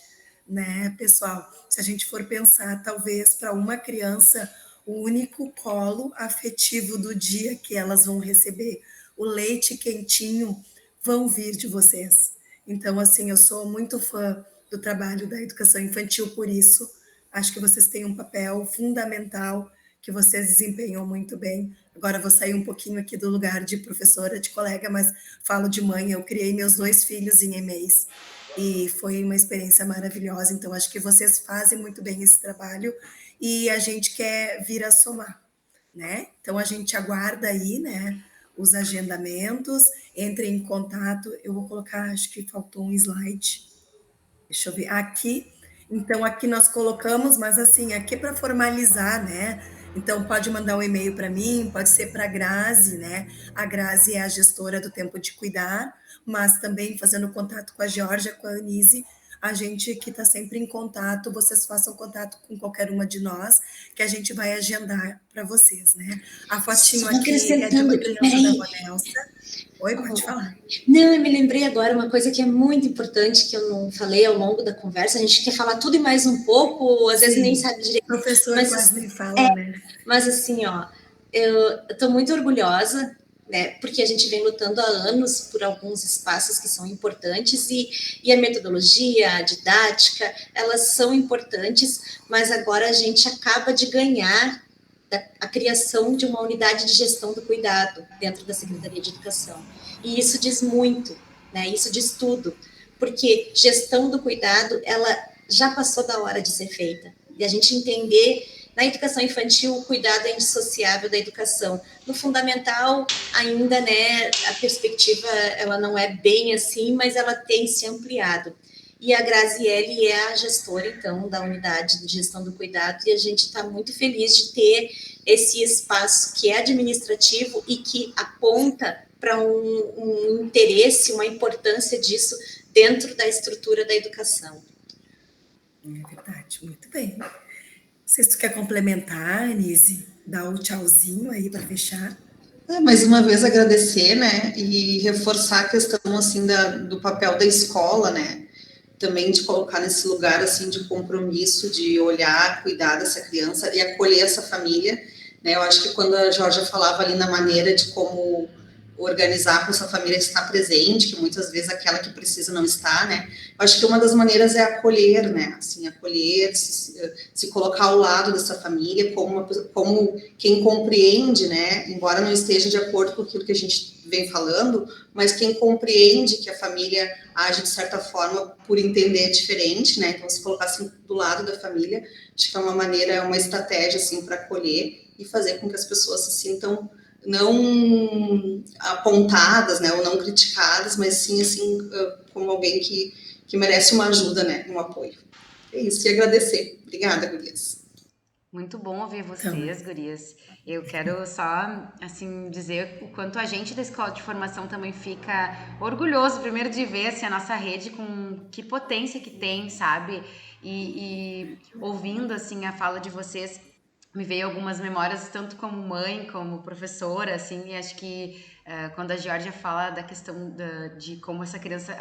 né, pessoal? Se a gente for pensar, talvez para uma criança, o único colo afetivo do dia que elas vão receber, o leite quentinho, vão vir de vocês. Então, assim, eu sou muito fã do trabalho da educação infantil, por isso, acho que vocês têm um papel fundamental que vocês desempenham muito bem. Agora vou sair um pouquinho aqui do lugar de professora, de colega, mas falo de mãe, eu criei meus 2 filhos em EMEIs, e foi uma experiência maravilhosa, então acho que vocês fazem muito bem esse trabalho, e a gente quer vir a somar, né? Então a gente aguarda aí, né, os agendamentos, entre em contato, eu vou colocar, acho que faltou um slide, deixa eu ver, aqui, então aqui nós colocamos, mas assim, aqui para formalizar, né, então pode mandar um e-mail para mim, pode ser para a Grazi, né, a Grazi é a gestora do Tempo de Cuidar, mas também fazendo contato com a Georgia, com a Anise, a gente que está sempre em contato, vocês façam contato com qualquer uma de nós, que a gente vai agendar para vocês, né. A fotinho aqui é de uma criança da Vanelsa. Oi, pode falar. Não, eu me lembrei agora uma coisa que é muito importante, que eu não falei ao longo da conversa, a gente quer falar tudo e mais um pouco, às vezes nem sabe direito. O professor mas, quase nem fala, né? Mas assim, ó, eu estou muito orgulhosa, né, porque a gente vem lutando há anos por alguns espaços que são importantes e a metodologia, a didática, elas são importantes, mas agora a gente acaba de ganhar a criação de uma unidade de gestão do cuidado dentro da Secretaria de Educação. E isso diz muito, né, isso diz tudo, porque gestão do cuidado, ela já passou da hora de ser feita, e a gente entender. Na educação infantil, o cuidado é indissociável da educação. No fundamental, ainda, né, a perspectiva ela não é bem assim, mas ela tem se ampliado. E a Graziele é a gestora, então, da unidade de gestão do cuidado, e a gente está muito feliz de ter esse espaço que é administrativo e que aponta para um interesse, uma importância disso dentro da estrutura da educação. É verdade, muito bem. Se tu quer complementar, Anise, dar o tchauzinho aí para fechar. Mais uma vez agradecer, né, e reforçar a questão, assim, do papel da escola, né, também de colocar nesse lugar, assim, de compromisso, de olhar, cuidar dessa criança e acolher essa família, né, eu acho que quando a Georgia falava ali na maneira de como organizar para sua família estar presente, que muitas vezes aquela que precisa não está, né? Eu acho que uma das maneiras é acolher, né? Assim, acolher, se colocar ao lado dessa família como quem compreende, né? Embora não esteja de acordo com aquilo que a gente vem falando, mas quem compreende que a família age de certa forma por entender diferente, né? Então, se colocar assim do lado da família, acho que é uma maneira, é uma estratégia assim para acolher e fazer com que as pessoas se sintam não apontadas, né, ou não criticadas, mas sim assim como alguém que merece uma ajuda, né, um apoio. É isso, e agradecer. Obrigada, gurias. Muito bom ouvir Então, vocês, gurias. Eu quero só, assim, dizer o quanto a gente da Escola de Formação também fica orgulhoso, primeiro, de ver assim, a nossa rede com que potência que tem, sabe? E ouvindo, assim, a fala de vocês, me veio algumas memórias, tanto como mãe, como professora, assim, e acho que quando a Georgia fala da questão de como essa criança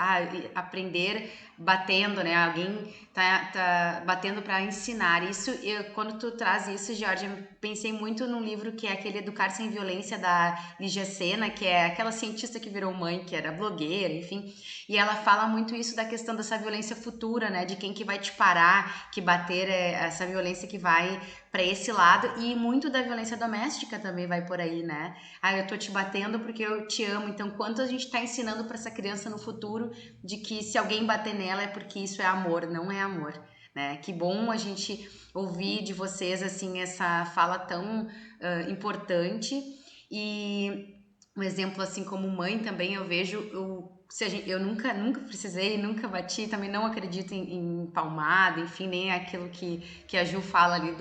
aprender batendo, né? Alguém tá batendo para ensinar. Isso, quando tu traz isso, Georgia, pensei muito num livro que é aquele Educar Sem Violência, da Lígia Sena, que é aquela cientista que virou mãe, que era blogueira, enfim, e ela fala muito isso da questão dessa violência futura, né? De quem que vai te parar, que bater é essa violência que vai para esse lado, e muito da violência doméstica também vai por aí, né? Ah, eu tô te batendo porque eu te amo. Então, quanto a gente tá ensinando para essa criança no futuro de que se alguém bater nela é porque isso é amor, não é amor, né? Que bom a gente ouvir de vocês, assim, essa fala tão importante. E um exemplo, assim, como mãe também, eu vejo eu nunca precisei, nunca bati, também não acredito em palmada, enfim, nem aquilo que a Ju fala ali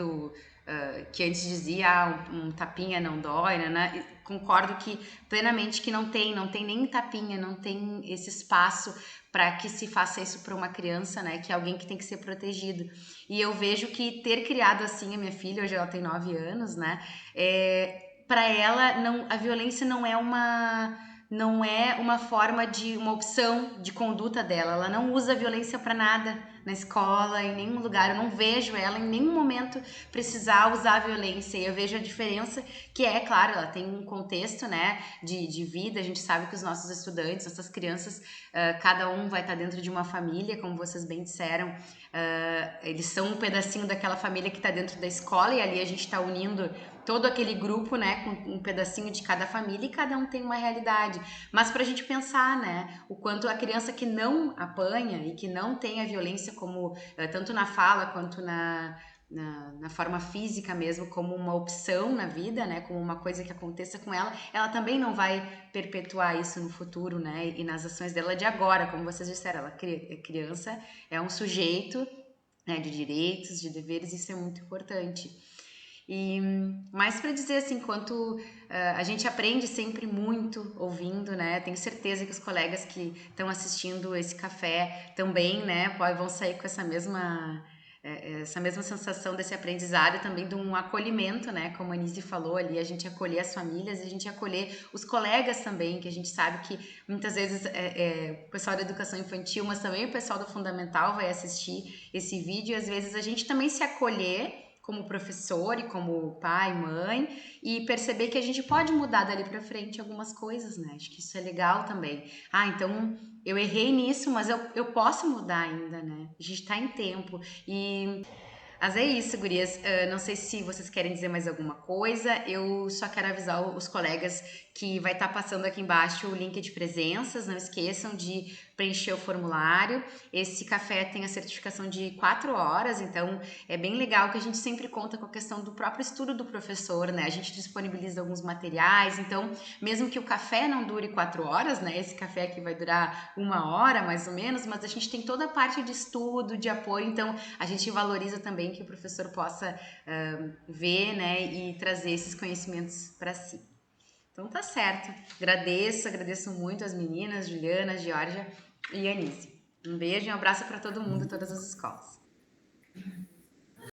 que antes dizia, um tapinha não dói, né? Concordo que plenamente que não tem nem tapinha, não tem esse espaço para que se faça isso para uma criança, né? Que é alguém que tem que ser protegido. E eu vejo que ter criado assim a minha filha, hoje ela tem 9 anos, né? Para ela, a violência não é uma forma de uma opção de conduta dela. Ela não usa a violência para nada na escola, em nenhum lugar. Eu não vejo ela em nenhum momento precisar usar a violência. E eu vejo a diferença que é, claro, ela tem um contexto, né, de vida. A gente sabe que os nossos estudantes, nossas crianças, cada um vai estar dentro de uma família, como vocês bem disseram. Eles são um pedacinho daquela família que está dentro da escola, e ali a gente está unindo todo aquele grupo, né, com um pedacinho de cada família, e cada um tem uma realidade. Mas para a gente pensar, né, o quanto a criança que não apanha e que não tem a violência como, tanto na fala quanto na forma física mesmo, como uma opção na vida, né, como uma coisa que aconteça com ela, ela também não vai perpetuar isso no futuro, né, e nas ações dela de agora, como vocês disseram, ela é criança, é um sujeito, né, de direitos, de deveres, isso é muito importante. E mais para dizer assim, enquanto a gente aprende sempre muito ouvindo, né? Tenho certeza que os colegas que estão assistindo esse café também, né, vão sair com essa mesma sensação desse aprendizado e também de um acolhimento, né? Como a Anise falou ali, a gente acolher as famílias e a gente acolher os colegas também, que a gente sabe que muitas vezes o pessoal da educação infantil, mas também o pessoal do fundamental vai assistir esse vídeo e às vezes a gente também se acolher como professor e como pai, mãe, e perceber que a gente pode mudar dali para frente algumas coisas, né? Acho que isso é legal também. Então eu errei nisso, mas eu posso mudar ainda, né? A gente tá em tempo. Mas é isso, gurias. Não sei se vocês querem dizer mais alguma coisa. Eu só quero avisar os colegas que vai estar passando aqui embaixo o link de presenças. Não esqueçam de preencher o formulário. Esse café tem a certificação de 4 horas, então é bem legal que a gente sempre conta com a questão do próprio estudo do professor, né? A gente disponibiliza alguns materiais, então mesmo que o café não dure 4 horas, né? Esse café aqui vai durar 1 hora, mais ou menos, mas a gente tem toda a parte de estudo, de apoio, então a gente valoriza também que o professor possa ver, né, e trazer esses conhecimentos para si. Então tá certo. Agradeço muito as meninas, Juliana, Georgia e Anise. Um beijo e um abraço para todo mundo, todas as escolas.